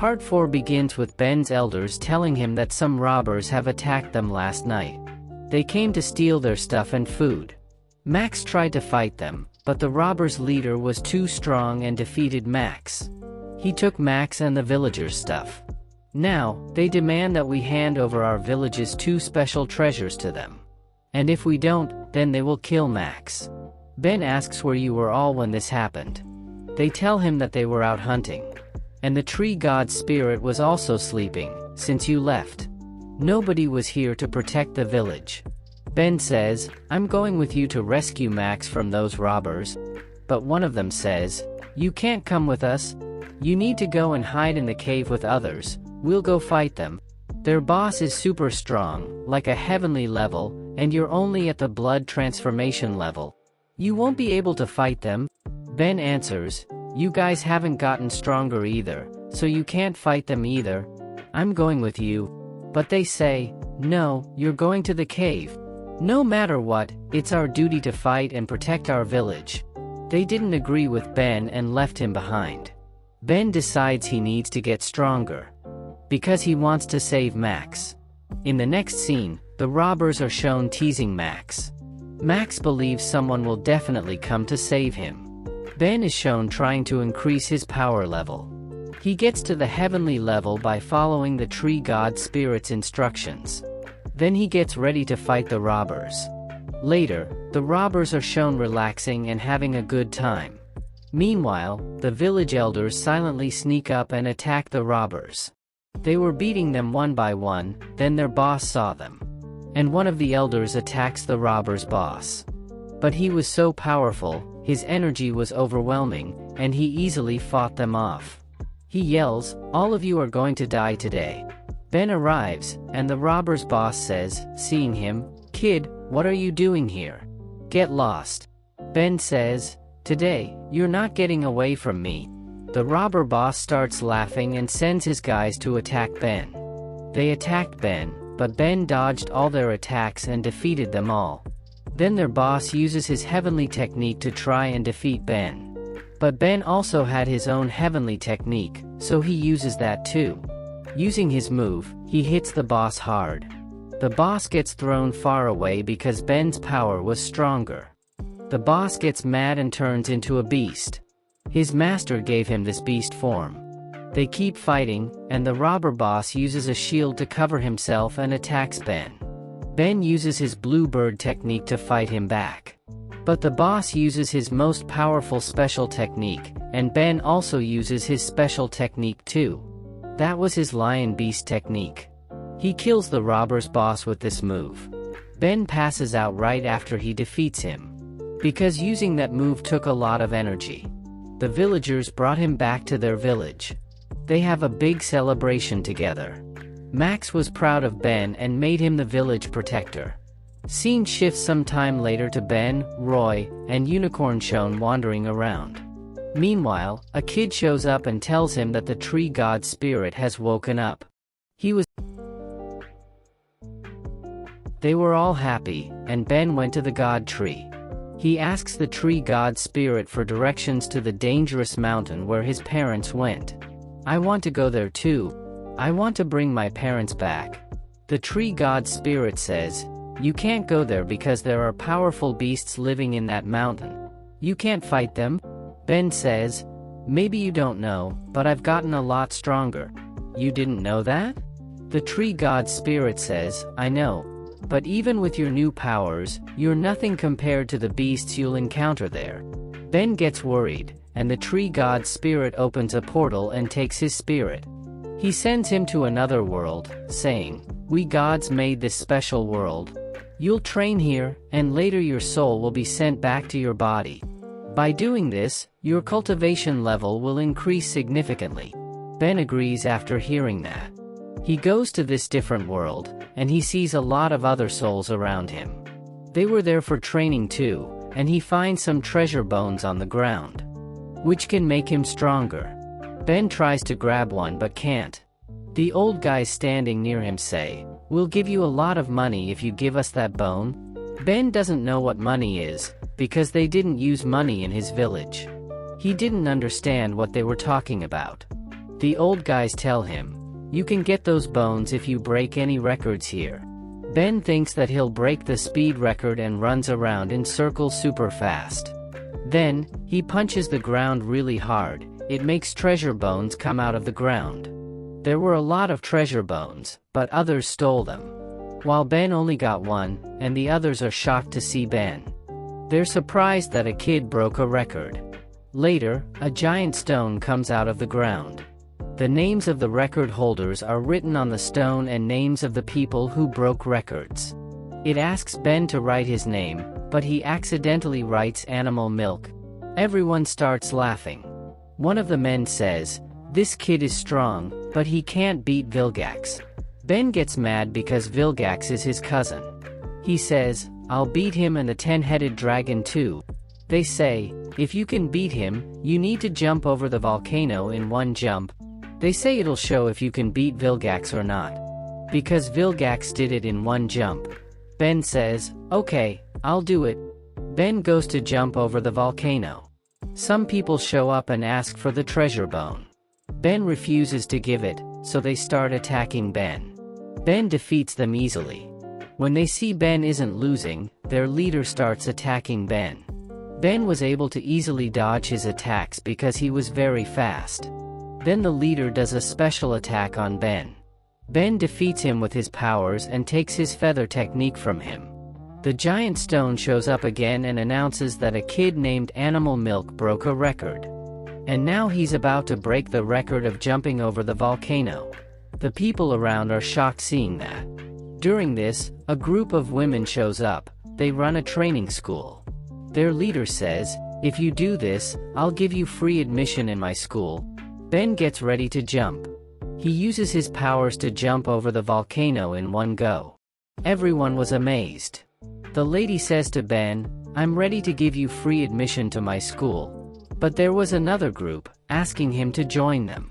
Part 4 begins with Ben's elders telling him that some robbers have attacked them last night. They came to steal their stuff and food. Max tried to fight them, but the robbers' leader was too strong and defeated Max. He took Max and the villagers' stuff. Now, they demand that we hand over our village's 2 special treasures to them. And if we don't, then they will kill Max. Ben asks where you were all when this happened. They tell him that they were out hunting. And the tree god spirit was also sleeping, since you left. Nobody was here to protect the village. Ben says, I'm going with you to rescue Max from those robbers. But one of them says, you can't come with us. You need to go and hide in the cave with others. We'll go fight them. Their boss is super strong, like a heavenly level, and you're only at the blood transformation level. You won't be able to fight them. Ben answers, you guys haven't gotten stronger either, so you can't fight them either. I'm going with you. But they say, no, you're going to the cave. No matter what, it's our duty to fight and protect our village. They didn't agree with Ben and left him behind. Ben decides he needs to get stronger. Because he wants to save Max. In the next scene, the robbers are shown teasing Max. Max believes someone will definitely come to save him. Ben is shown trying to increase his power level. He gets to the heavenly level by following the tree god spirit's instructions. Then he gets ready to fight the robbers. Later, the robbers are shown relaxing and having a good time. Meanwhile, the village elders silently sneak up and attack the robbers. They were beating them one by one, then their boss saw them. And one of the elders attacks the robbers' boss. But he was so powerful, his energy was overwhelming, and he easily fought them off. He yells, all of you are going to die today. Ben arrives, and the robber's boss says, seeing him, kid, what are you doing here? Get lost. Ben says, today, you're not getting away from me. The robber boss starts laughing and sends his guys to attack Ben. They attacked Ben, but Ben dodged all their attacks and defeated them all. Then their boss uses his heavenly technique to try and defeat Ben. But Ben also had his own heavenly technique, so he uses that too. Using his move, he hits the boss hard. The boss gets thrown far away because Ben's power was stronger. The boss gets mad and turns into a beast. His master gave him this beast form. They keep fighting, and the robber boss uses a shield to cover himself and attacks Ben. Ben uses his blue bird technique to fight him back. But the boss uses his most powerful special technique, and Ben also uses his special technique too. That was his lion beast technique. He kills the robber's boss with this move. Ben passes out right after he defeats him. Because using that move took a lot of energy. The villagers brought him back to their village. They have a big celebration together. Max was proud of Ben and made him the village protector. Scene shifts some time later to Ben, Roy, and Unicorn shown wandering around. Meanwhile, a kid shows up and tells him that the tree god spirit has woken up. They were all happy, and Ben went to the god tree. He asks the tree god spirit for directions to the dangerous mountain where his parents went. I want to go there too. I want to bring my parents back. The tree god spirit says, you can't go there because there are powerful beasts living in that mountain. You can't fight them. Ben says, maybe you don't know, but I've gotten a lot stronger. You didn't know that? The tree god spirit says, I know. But even with your new powers, you're nothing compared to the beasts you'll encounter there. Ben gets worried, and the tree god spirit opens a portal and takes his spirit. He sends him to another world, saying, we gods made this special world. You'll train here, and later your soul will be sent back to your body. By doing this, your cultivation level will increase significantly. Ben agrees after hearing that. He goes to this different world, and he sees a lot of other souls around him. They were there for training too, and he finds some treasure bones on the ground, which can make him stronger. Ben tries to grab one but can't. The old guys standing near him say, we'll give you a lot of money if you give us that bone. Ben doesn't know what money is, because they didn't use money in his village. He didn't understand what they were talking about. The old guys tell him, "You can get those bones if you break any records here." Ben thinks that he'll break the speed record and runs around in circles super fast. Then, he punches the ground really hard. It makes treasure bones come out of the ground. There were a lot of treasure bones, but others stole them. While Ben only got one, and the others are shocked to see Ben. They're surprised that a kid broke a record. Later, a giant stone comes out of the ground. The names of the record holders are written on the stone and names of the people who broke records. It asks Ben to write his name, but he accidentally writes Animal Milk. Everyone starts laughing. One of the men says, "This kid is strong, but he can't beat Vilgax." Ben gets mad because Vilgax is his cousin. He says, "I'll beat him and the 10-headed dragon too." They say, "If you can beat him, you need to jump over the volcano in one jump." They say it'll show if you can beat Vilgax or not. Because Vilgax did it in one jump. Ben says, "Okay, I'll do it." Ben goes to jump over the volcano. Some people show up and ask for the treasure bone. Ben refuses to give it, so they start attacking Ben. Ben defeats them easily. When they see Ben isn't losing, their leader starts attacking Ben. Ben was able to easily dodge his attacks because he was very fast. Then the leader does a special attack on Ben. Ben defeats him with his powers and takes his feather technique from him. The giant stone shows up again and announces that a kid named Animal Milk broke a record. And now he's about to break the record of jumping over the volcano. The people around are shocked seeing that. During this, a group of women shows up. They run a training school. Their leader says, "If you do this, I'll give you free admission in my school." Ben gets ready to jump. He uses his powers to jump over the volcano in one go. Everyone was amazed. The lady says to Ben, "I'm ready to give you free admission to my school." But there was another group, asking him to join them.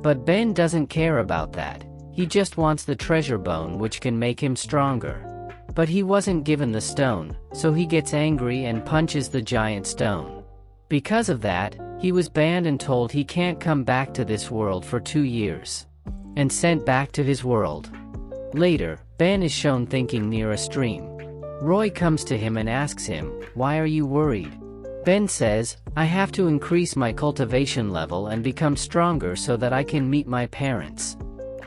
But Ben doesn't care about that. He just wants the treasure bone which can make him stronger. But he wasn't given the stone, so he gets angry and punches the giant stone. Because of that, he was banned and told he can't come back to this world for 2 years. And sent back to his world. Later, Ben is shown thinking near a stream. Roy comes to him and asks him, "Why are you worried?" Ben says, "I have to increase my cultivation level and become stronger so that I can meet my parents.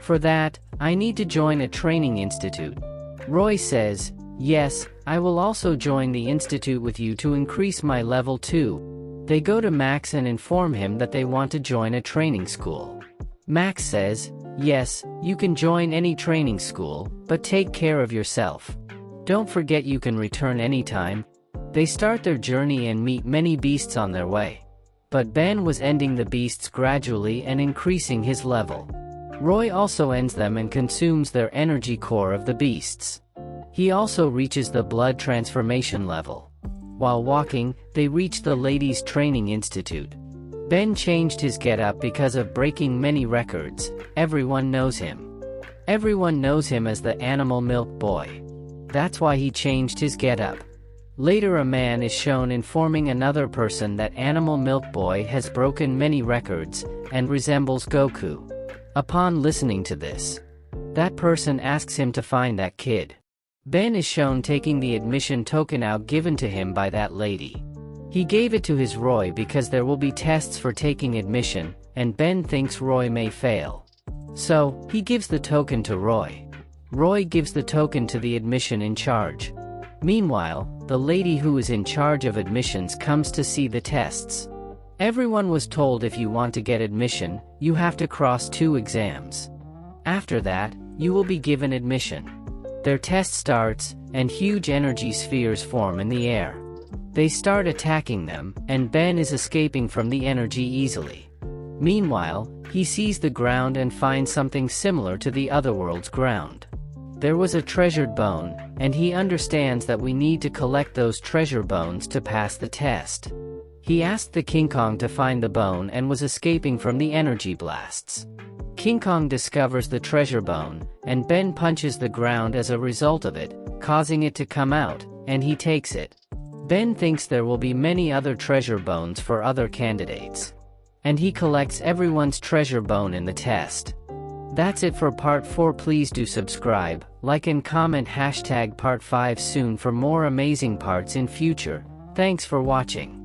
For that, I need to join a training institute." Roy says, "Yes, I will also join the institute with you to increase my level too." They go to Max and inform him that they want to join a training school. Max says, "Yes, you can join any training school, but take care of yourself. Don't forget you can return anytime." They start their journey and meet many beasts on their way. But Ben was ending the beasts gradually and increasing his level. Roy also ends them and consumes their energy core of the beasts. He also reaches the blood transformation level. While walking, they reach the Ladies' Training Institute. Ben changed his getup because of breaking many records. Everyone knows him. Everyone knows him as the Animal Milk Boy. That's why he changed his getup. Later a man is shown informing another person that Animal Milk Boy has broken many records, and resembles Goku. Upon listening to this, that person asks him to find that kid. Ben is shown taking the admission token out given to him by that lady. He gave it to his Roy because there will be tests for taking admission, and Ben thinks Roy may fail. So, he gives the token to Roy. Roy gives the token to the admission in charge. Meanwhile, the lady who is in charge of admissions comes to see the tests. Everyone was told if you want to get admission, you have to cross 2 exams. After that, you will be given admission. Their test starts, and huge energy spheres form in the air. They start attacking them, and Ben is escaping from the energy easily. Meanwhile, he sees the ground and finds something similar to the other world's ground. There was a treasured bone, and he understands that we need to collect those treasure bones to pass the test. He asked the King Kong to find the bone and was escaping from the energy blasts. King Kong discovers the treasure bone, and Ben punches the ground as a result of it, causing it to come out, and he takes it. Ben thinks there will be many other treasure bones for other candidates. and he collects everyone's treasure bone in the test. That's it for part 4. Please do subscribe, like and comment #part 5 soon for more amazing parts in future. Thanks for watching.